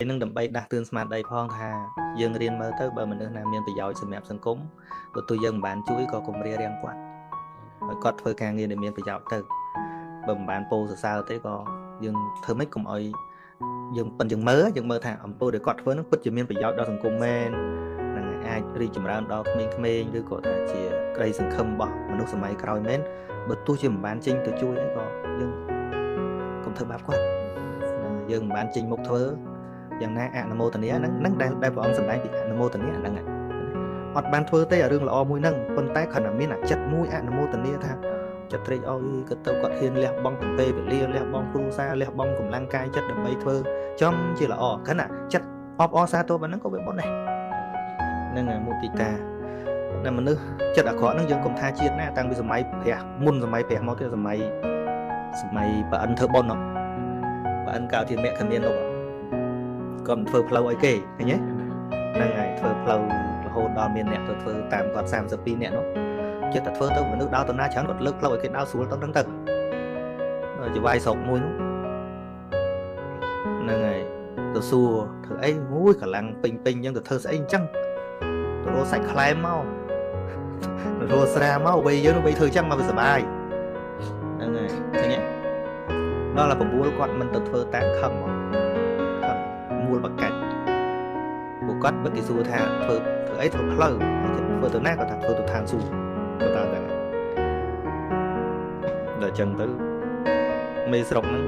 នឹងដើម្បីដាស់តឿនស្មារតីផងថាយើងរៀនមើលទៅបើមនុស្សណាមានប្រយោជន៍សម្រាប់សង្គមបើទោះយើងមិនបានជួយក៏កុំរារាំងគាត់ឲ្យគាត់ធ្វើការងារដែលមានប្រយោជន៍ទៅបើមិនបានពោលសរសើរទេក៏យើងធ្វើម៉េចកុំឲ្យយើងប៉ិនយើងមើលថាអំពើដែលគាត់ធ្វើនឹងពិតជាមានប្រយោជន៍ដល់សង្គមមែននឹងអាចរីកចម្រើនដល់ក្មេងៗឬក៏ថាជាក្តីសង្ឃឹមរបស់មនុស្សសម័យក្រោយមែនបើទោះជាមិនបានចេញទៅជួយអីក៏យើងកុំធ្វើបាបគាត់យើងមិនបានចេញមុខធ្វើយ៉ាងណាអនុមោទនាហ្នឹងដែលព្រះអង្គសម្ដែងពីអនុមោទនាហ្នឹងអត់បានធ្វើទេអារឿងល្អមួយហ្នឹងប៉ុន្តែគ្រាន់តែមានអាចិត្តមួយអនុមោទនាថាចិត្តត្រេកអរគាត់ទៅគាត់ហ៊ានលះបង់ទាំងពេលវេលាលះបង់គ្រួសារលះបង់កម្លាំងកាយចិត្តដើម្បីធ្វើចំជាល្អគ្រាន់តែចិត្តអបអរសាទរប៉ុណ្ណឹងក៏វាបុណ្យដែរហ្នឹងមុទិតាតែមនុស្សចិត្តអាក្រក់ហ្នឹងយើងកុំថាជាតិណាតាំងពីសម័យព្រះមុនសម័យព្រះមកទៅសម័យប្រអិនធ្វើបុណ្យប្រអិនកើតជាមគ្គមាននោះក៏មិនធ្វើផ្លូវឲ្យគេឃើញទេហ្នឹងហើយធ្វើផ្លូវរហូតដល់មានអ្នកទៅធ្វើតាមគាត់32អ្នកនោះចិត្តតែធ្វើទៅមនុស្សដើរទៅណាច្រើនគាត់លើកផ្លូវឲ្យគេដើរស្រួលទៅហ្នឹងទៅជាវាយស្រុកមួយនោះហ្នឹងហើយទៅសួរធ្វើអីមួយកម្លាំងពេញអញ្ចឹងទៅធ្វើស្អីអញ្ចឹងទៅរកសាច់ខ្លែមមករកស្រាមកវ័យយើងវ័យធ្វើអញ្ចឹងមកវាសុបាយហ្នឹងហើយឃើញទេដល់តែ9គាត់មិនទៅធ្វើតាមខឹងមកមូលបកាច់ពួកគាត់បើគេសួរថាធ្វើអីធ្វើផ្លូវធ្វើទៅណាគាត់ថាធ្វើទៅឋានសួគ៌គាត់ថាដល់អញ្ចឹងទៅមេស្រុកហ្នឹង